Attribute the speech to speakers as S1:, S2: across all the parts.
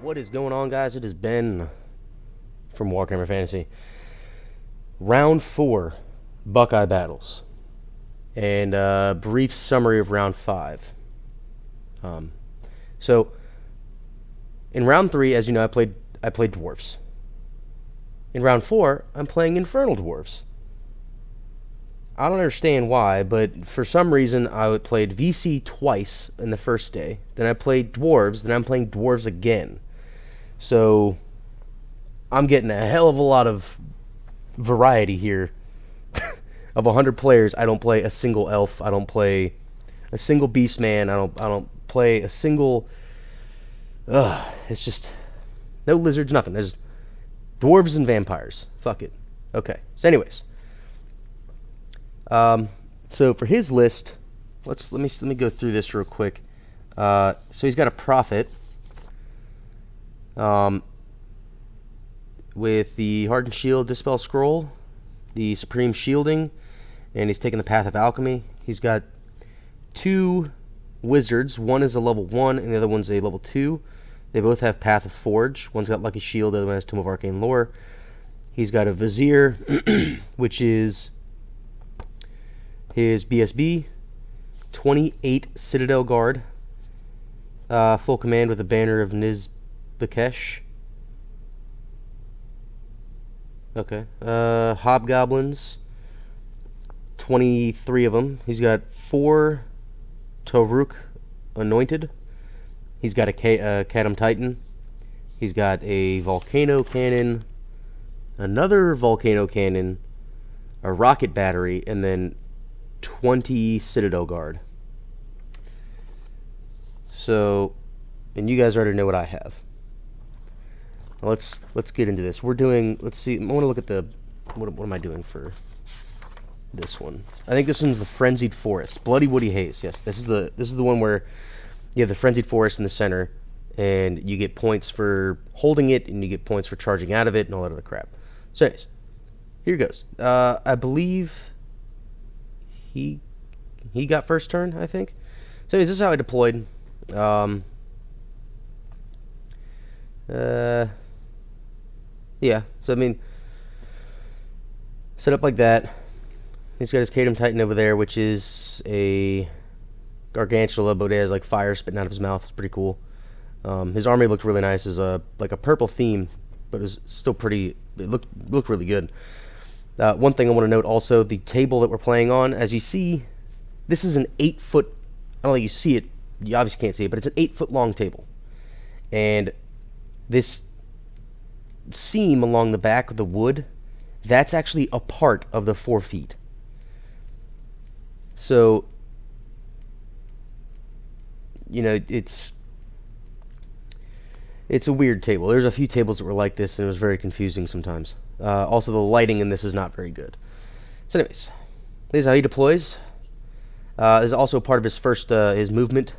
S1: What is going on, guys? It has been from Warhammer Fantasy. Round 4, Buckeye battles, and a brief summary of round 5. So, in round 3, as you know, I played dwarves. In round 4, I'm playing infernal dwarves. I don't understand why, but for some reason I played VC twice in the first day. Then I played dwarves. Then I'm playing dwarves again. So I'm getting a hell of a lot of variety here. Of 100 players, I don't play a single elf. I don't play a single beastman. I don't play a single. It's just no lizards, nothing. There's dwarves and vampires. Fuck it. Okay. So, anyways. So for his list, let me go through this real quick. So he's got a prophet, with the Hardened Shield Dispel Scroll, the Supreme Shielding, and he's taking the Path of Alchemy. He's got 2 wizards. One is a level 1, and the other one's a level 2. They both have Path of Forge. One's got Lucky Shield, the other one has Tomb of Arcane Lore. He's got a Vizier, which is his BSB, 28 Citadel Guard, full command with a banner of Nizbakesh. Okay. Hobgoblins, 23 of them. He's got 4 Toruk Anointed. He's got a Kadam Titan. He's got a Volcano Cannon, another Volcano Cannon, a Rocket Battery, and then 20 Citadel Guard. So, and you guys already know what I have. Now let's get into this. Let's see, I want to look at what am I doing for this one? I think this one's the Frenzied Forest. Bloody Woody Haze. Yes, this is the one where you have the Frenzied Forest in the center, and you get points for holding it, and you get points for charging out of it, and all that other crap. So anyways, here goes. I believe he got first turn, I think. So anyways, this is how I deployed. Yeah, so I mean, set up like that. He's got his Kadam Titan over there, which is a Gargantula, but it has like fire spitting out of his mouth. It's pretty cool. His army looked really nice. It was like a purple theme, but it was still pretty. It looked really good. One thing I want to note also, the table that we're playing on, as you see, this is an 8-foot, I don't think you see it, you obviously can't see it, but it's an 8-foot long table. And this seam along the back of the wood, that's actually a part of the 4 feet. So, you know, it's a weird table. There's a few tables that were like this, and it was very confusing sometimes. Also, the lighting in this is not very good. So anyways, this is how he deploys. This is also part of his first his movement.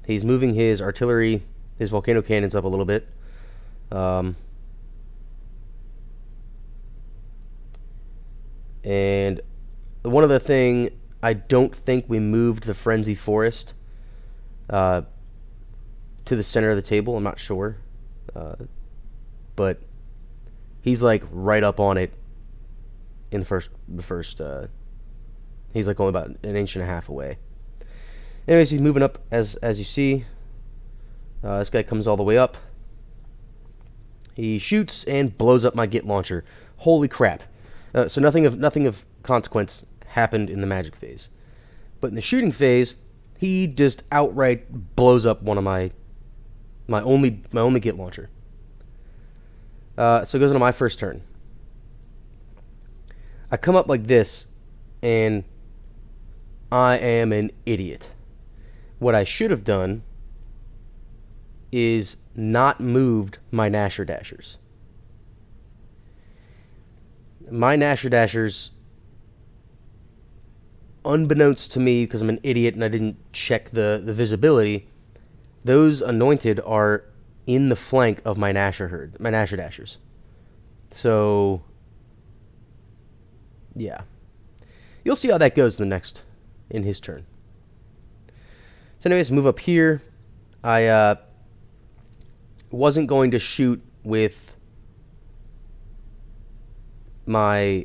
S1: He's moving his artillery, his volcano cannons up a little bit. And one other thing, I don't think we moved the Frenzy Forest to the center of the table. I'm not sure. But he's like right up on it in the first he's like only about an inch and a half away. Anyways, he's moving up as you see. This guy comes all the way up. He shoots and blows up my Git launcher. Holy crap. So nothing of consequence happened in the magic phase. But in the shooting phase, he just outright blows up one of my only Git launcher. So it goes into my first turn. I come up like this, and I am an idiot. What I should have done is not moved my Nasher Dashers. My Nasher Dashers, unbeknownst to me, because I'm an idiot and I didn't check the visibility, those anointed are in the flank of my Nasher Dashers. So, yeah. You'll see how that goes in his turn. So anyways, move up here. I wasn't going to shoot with my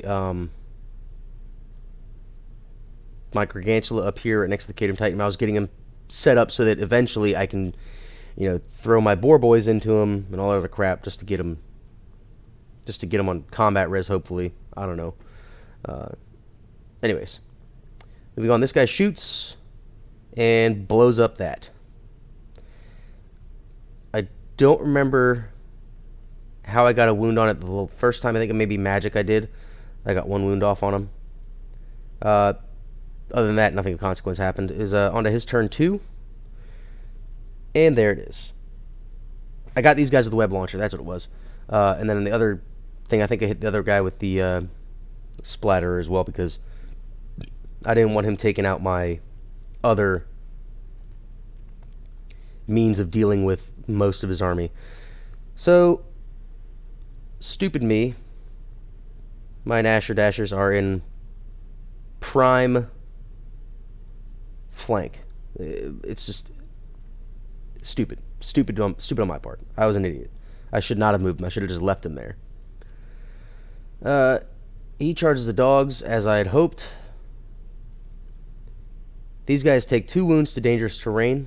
S1: my Gargantula up here next to the Cadum Titan. I was getting him set up so that eventually I can, throw my Boar Boys into him and all that other crap just to get him on combat res. Hopefully, I don't know. Anyways, moving on. This guy shoots and blows up that. I don't remember how I got a wound on it the first time. I think it may be magic I did. I got one wound off on him. Other than that, nothing of consequence happened. Is onto his turn 2. And there it is. I got these guys with the web launcher. That's what it was. And then the other thing, I think I hit the other guy with the splatter as well, because I didn't want him taking out my other means of dealing with most of his army. So, stupid me. My Nasher Dashers are in prime flank. It's just stupid on my part. I was an idiot. I should not have moved him. I should have just left him there. He charges the dogs as I had hoped. These guys take 2 wounds to dangerous terrain,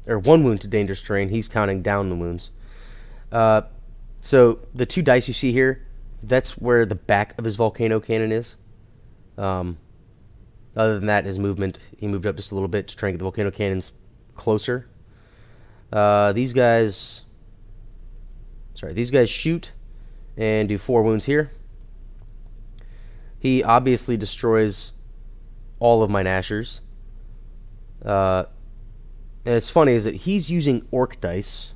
S1: or 1 wound to dangerous terrain. He's counting down the wounds. So the 2 dice you see here, that's where the back of his volcano cannon is. Other than that, his movement, he moved up just a little bit to try and get the volcano cannons closer. These guys shoot and do 4 wounds here. He obviously destroys all of my Nashers. And it's funny is that he's using Orc dice,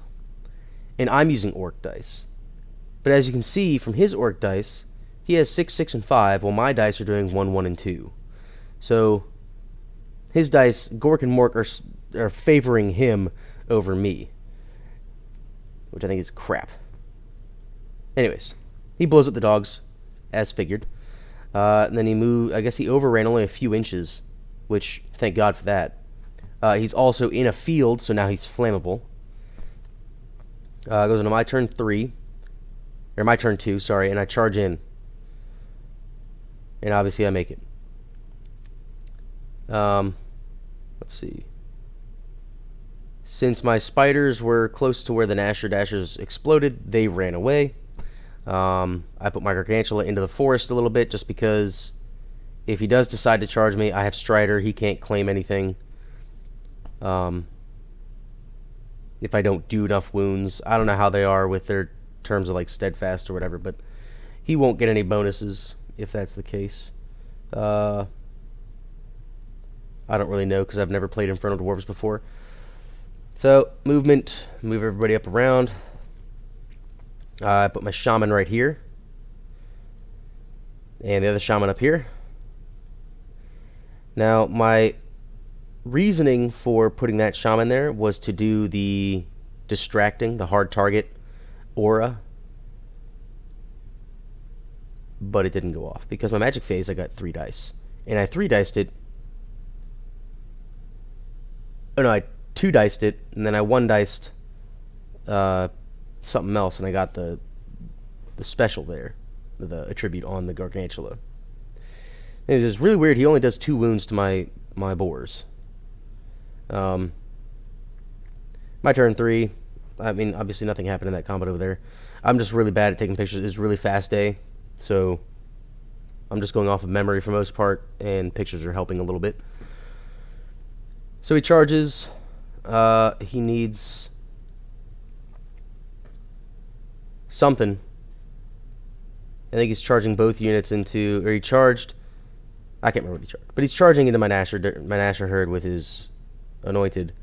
S1: and I'm using Orc dice. But as you can see from his Orc dice, he has 6, 6, and 5, while my dice are doing 1, 1, and 2. So his dice, Gork and Mork, are favoring him over me, which I think is crap. Anyways, he blows up the dogs, as figured. And then he moved. I guess he overran only a few inches, which, thank God for that. He's also in a field, so now he's flammable. Goes into my turn 3, or my turn 2, sorry, and I charge in. And obviously I make it. Let's see. Since my spiders were close to where the Nasher Dashers exploded, they ran away. I put my Gargantula into the forest a little bit, just because if he does decide to charge me, I have Strider. He can't claim anything. If I don't do enough wounds. I don't know how they are with their terms of like steadfast or whatever, but he won't get any bonuses if that's the case. I don't really know because I've never played Infernal Dwarves before. So, movement, move everybody up around. I put my Shaman right here. And the other Shaman up here. Now, my reasoning for putting that Shaman there was to do the distracting, the hard target aura. But it didn't go off. Because my magic phase, I got 3 dice. And I 3-diced it. Oh no, I 2-diced it, and then I 1-diced something else, and I got the special there, the attribute on the Gargantula. It was just really weird. He only does 2 wounds to my boars. My turn 3. I mean, obviously nothing happened in that combat over there. I'm just really bad at taking pictures. It's a really fast day, so I'm just going off of memory for the most part, and pictures are helping a little bit. So he charges. He needs something. I think he's charging both units into, or he charged. I can't remember what he charged, but he's charging into my Nasher herd with his anointed.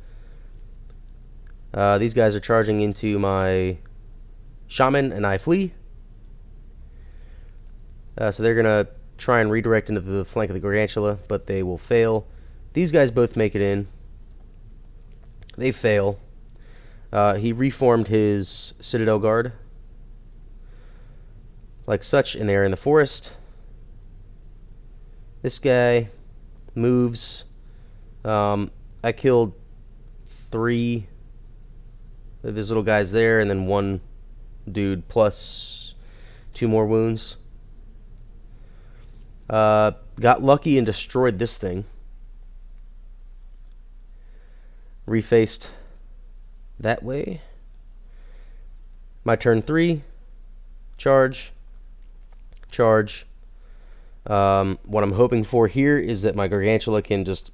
S1: These guys are charging into my Shaman, and I flee. So they're gonna try and redirect into the flank of the Gargantula, but they will fail. These guys both make it in. They fail. He reformed his Citadel Guard like such, and they're in the forest. This guy moves. I killed 3 of his little guys there, and then one dude plus 2 more wounds. Got lucky and destroyed this thing. Refaced that way. My turn 3. Charge. Charge. What I'm hoping for here is that my Gargantula can just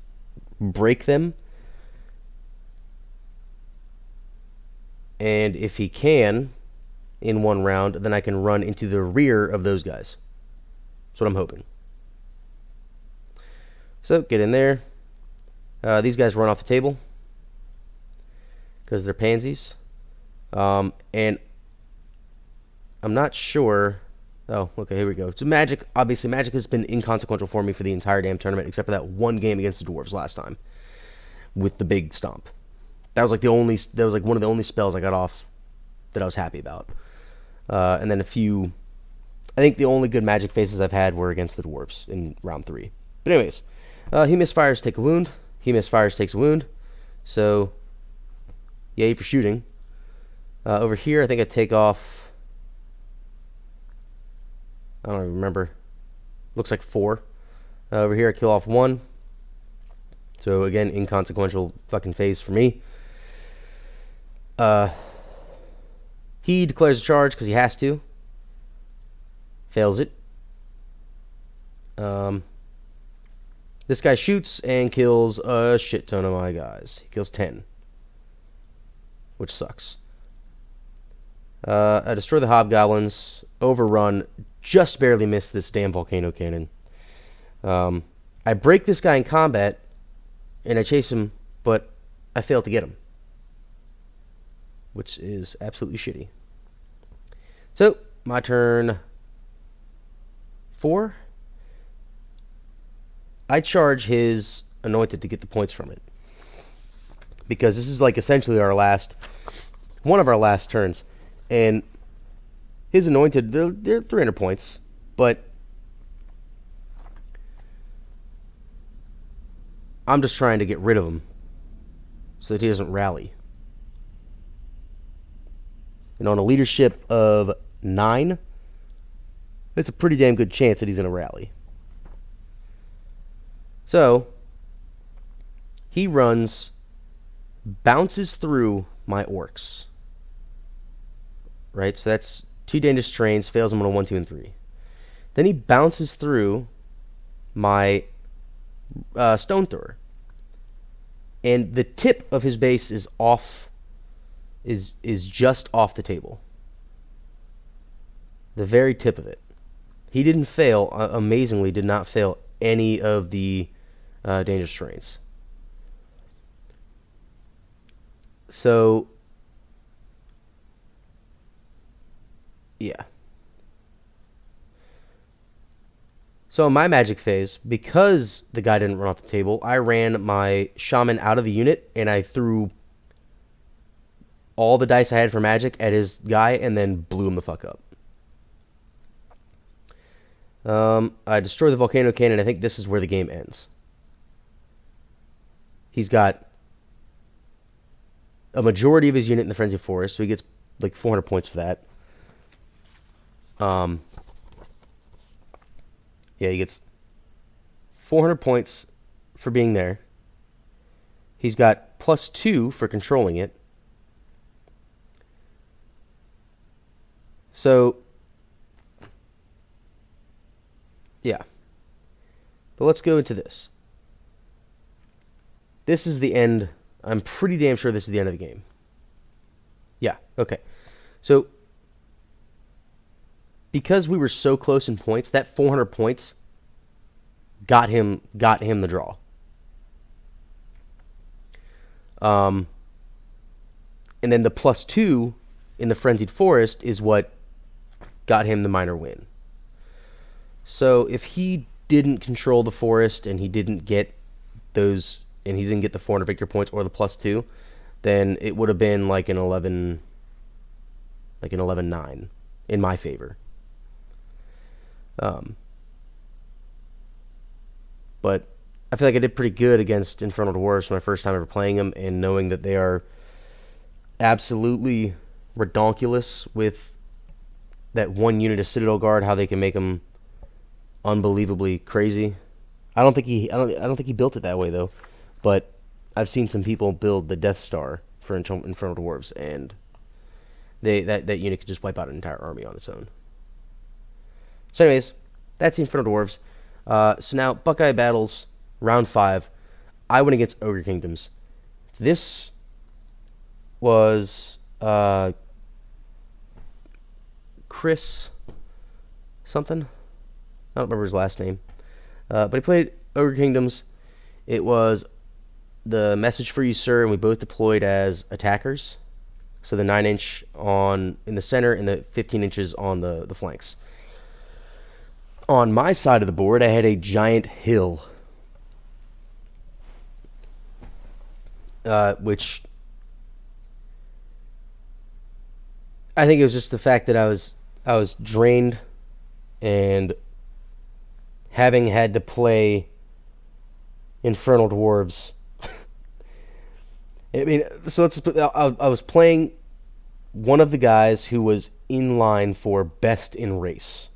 S1: break them. And if he can, in one round, then I can run into the rear of those guys. That's what I'm hoping. So, get in there. These guys run off the table because they're pansies. And I'm not sure. Oh, okay, here we go. So Magic, obviously, Magic has been inconsequential for me for the entire damn tournament, except for that one game against the Dwarves last time with the big stomp. That was like one of the only spells I got off that I was happy about. And then I think the only good Magic phases I've had were against the Dwarves in round 3. But anyways, he misfires, take a wound. He misfires, takes a wound. So, yay for shooting. Over here, I think I take off, I don't even remember. Looks like 4. Over here, I kill off 1. So, again, inconsequential fucking phase for me. He declares a charge because he has to. Fails it. This guy shoots and kills a shit ton of my guys. He kills 10. Which sucks. I destroy the hobgoblins. Overrun. Just barely missed this damn volcano cannon. I break this guy in combat, and I chase him, but I fail to get him. Which is absolutely shitty. So, my turn 4. I charge his Anointed to get the points from it. Because this is like essentially one of our last turns. And his Anointed, they're 300 points, but I'm just trying to get rid of him so that he doesn't rally. And on a leadership of 9, it's a pretty damn good chance that he's going to rally. So, he runs, bounces through my orcs. Right, so that's 2 dangerous terrains, fails him on a 1, 2, and 3. Then he bounces through my stone thrower. And the tip of his base is off, is just off the table. The very tip of it. He didn't fail, amazingly did not fail any of the dangerous terrains. So, yeah. So in my Magic phase, because the guy didn't run off the table, I ran my Shaman out of the unit, and I threw all the dice I had for Magic at his guy, and then blew him the fuck up. I destroy the Volcano Cannon. I think this is where the game ends. He's got a majority of his unit in the Frenzy Forest, so he gets like 400 points for that. Yeah, he gets 400 points for being there. He's got +2 for controlling it. So, yeah. But let's go into this. This is the end. I'm pretty damn sure this is the end of the game. Yeah, okay. So, because we were so close in points, that 400 points got him the draw. And then the +2 in the Frenzied Forest is what got him the minor win. So if he didn't control the forest and he didn't get those, and he didn't get the 400 victory points or the +2, then it would have been like an 11-9 in my favor. But I feel like I did pretty good against Infernal Dwarves my first time ever playing them, and knowing that they are absolutely redonkulous with that one unit of Citadel Guard, how they can make them unbelievably crazy. I don't think he built it that way though. But I've seen some people build the Death Star for Infernal Dwarves, and that unit could just wipe out an entire army on its own. So, anyways, that's the Infernal Dwarves. So now Buckeye battles round 5. I went against Ogre Kingdoms. This was Chris something. I don't remember his last name. But he played Ogre Kingdoms. It was the Message for You, Sir, and we both deployed as attackers. So the 9-inch in the center and the 15 inches on the flanks. On my side of the board, I had a giant hill, which I think it was just the fact that I was drained, and having had to play Infernal Dwarves. I mean, so I was playing one of the guys who was in line for best in race.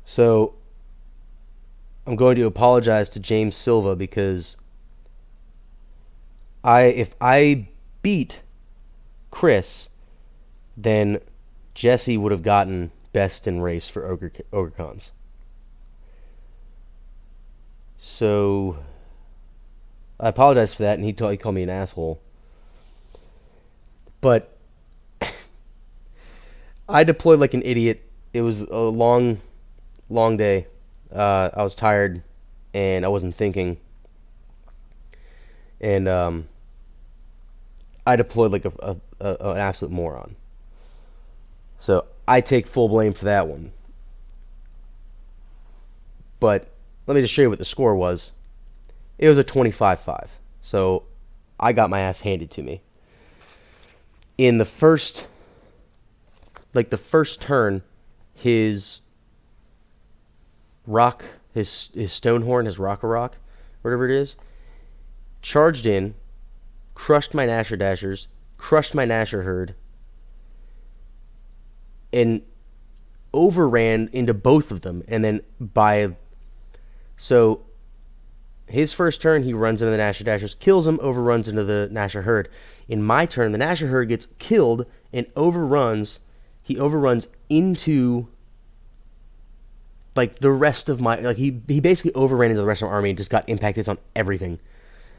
S1: So I'm going to apologize to James Silva because if I beat Chris, then Jesse would have gotten best in race for Ogre Cons. So I apologize for that, and he called me an asshole. But I deployed like an idiot. It was a long day. I was tired, and I wasn't thinking. And I deployed like an absolute moron. So I take full blame for that one. But let me just show you what the score was. It was a 25-5. So I got my ass handed to me. In the first turn, his Stonehorn, his Rock-a-Rock, whatever it is, charged in, crushed my Nasher Dashers, crushed my Nasher Herd, and overran into both of them. And then so his first turn, he runs into the Nasher Dashers, kills them, overruns into the Nasher Herd. In my turn, the Nasher Herd gets killed and overruns. He overruns into like the rest of my he basically overran into the rest of my army and just got impacted on everything.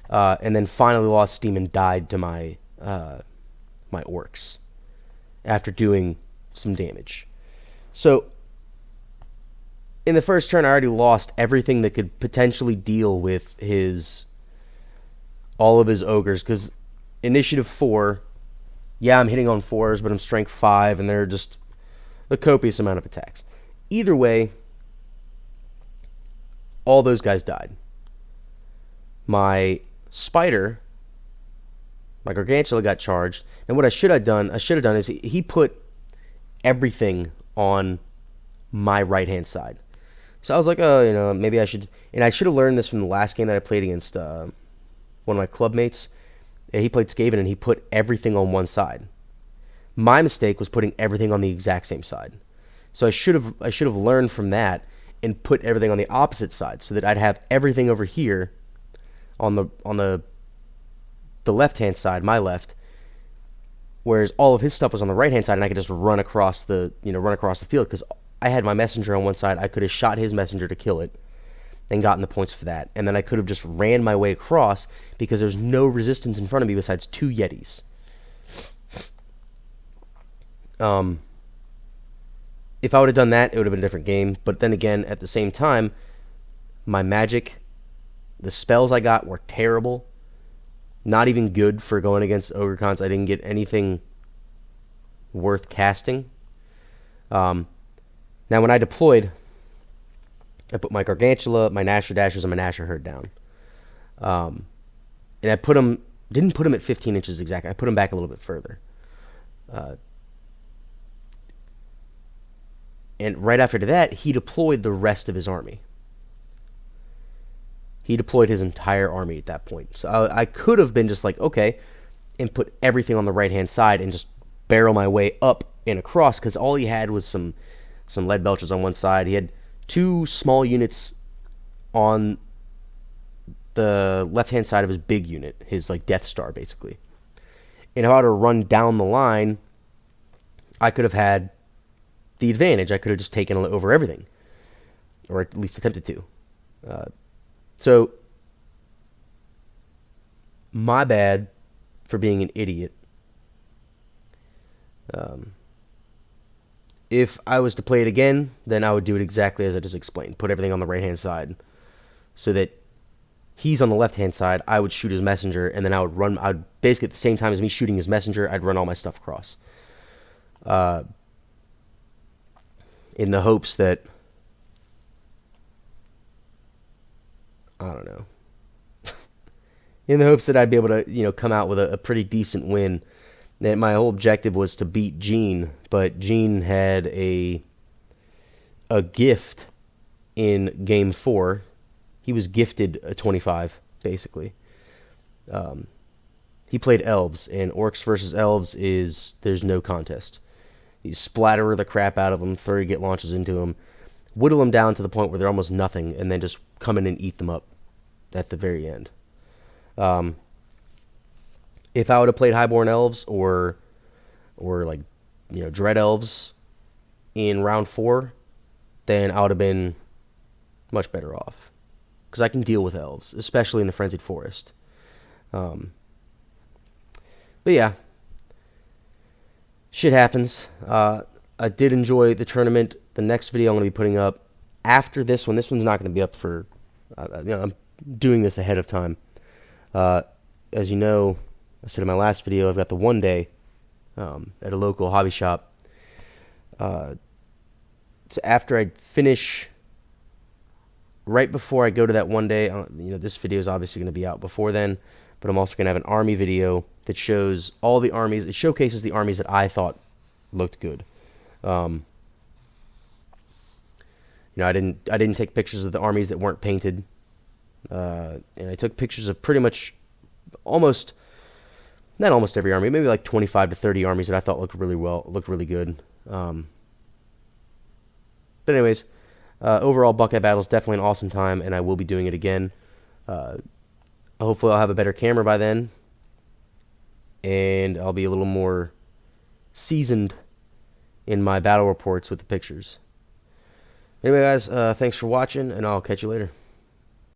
S1: And then finally lost steam and died to my orcs after doing some damage. So in the first turn, I already lost everything that could potentially deal with all of his ogres, because initiative 4, yeah, I'm hitting on 4s, but I'm strength 5, and they're just a copious amount of attacks. Either way, all those guys died. My spider, my Gargantula, got charged, and what I should have done is he put everything on my right-hand side. So I was like, oh, maybe I should, and I should have learned this from the last game that I played against one of my club mates. He played Skaven, and he put everything on one side. My mistake was putting everything on the exact same side. So I should have learned from that and put everything on the opposite side, so that I'd have everything over here on the left-hand side, my left, whereas all of his stuff was on the right-hand side, and I could just run across the field, because I had my messenger on one side. I could have shot his messenger to kill it and gotten the points for that. And then I could have just ran my way across, because there's no resistance in front of me besides 2 Yetis. If I would have done that, it would have been a different game. But then again, at the same time, my magic, the spells I got were terrible. Not even good for going against Ogre Cons. I didn't get anything worth casting. Now, when I deployed, I put my Gargantula, my Nasher Dashers, and my Nasher Herd down. And I didn't put them at 15 inches exactly. I put them back a little bit further. And right after that, he deployed the rest of his army. He deployed his entire army at that point. So I could have been just like, okay, and put everything on the right-hand side and just barrel my way up and across, because all he had was some lead belchers on one side. He had 2 small units on the left-hand side of his big unit, his like Death Star, basically. And if I were to run down the line, I could have had the advantage. I could have just taken over everything, or at least attempted to. So, my bad for being an idiot. If I was to play it again, then I would do it exactly as I just explained. Put everything on the right-hand side, so that he's on the left-hand side. I would shoot his messenger, and then I would basically at the same time as me shooting his messenger, I'd run all my stuff across. In the hopes that, I don't know, in the hopes that I'd be able to, come out with a pretty decent win. That my whole objective was to beat Gene, but Gene had a gift in Game 4. He was gifted a 25, basically. He played Elves, and Orcs versus Elves there's no contest. You splatter the crap out of them, throw your get launches into them, whittle them down to the point where they're almost nothing, and then just come in and eat them up at the very end. If I would have played Highborn Elves or like, Dread Elves in round 4, then I would have been much better off, because I can deal with Elves, especially in the Frenzied Forest. But yeah, shit happens. I did enjoy the tournament. The next video I'm going to be putting up after this one. This one's not going to be up for, I'm doing this ahead of time. As you know, I said in my last video, I've got the one day at a local hobby shop. So after I finish, right before I go to that one day, this video is obviously going to be out before then, but I'm also going to have an army video that shows all the armies. It showcases the armies that I thought looked good. I didn't take pictures of the armies that weren't painted, and I took pictures of pretty much not almost every army, maybe like 25 to 30 armies that I thought looked really good. But anyways, overall, Buckeye Battle is definitely an awesome time, and I will be doing it again. Hopefully I'll have a better camera by then, and I'll be a little more seasoned in my battle reports with the pictures. Anyway, guys, thanks for watching, and I'll catch you later.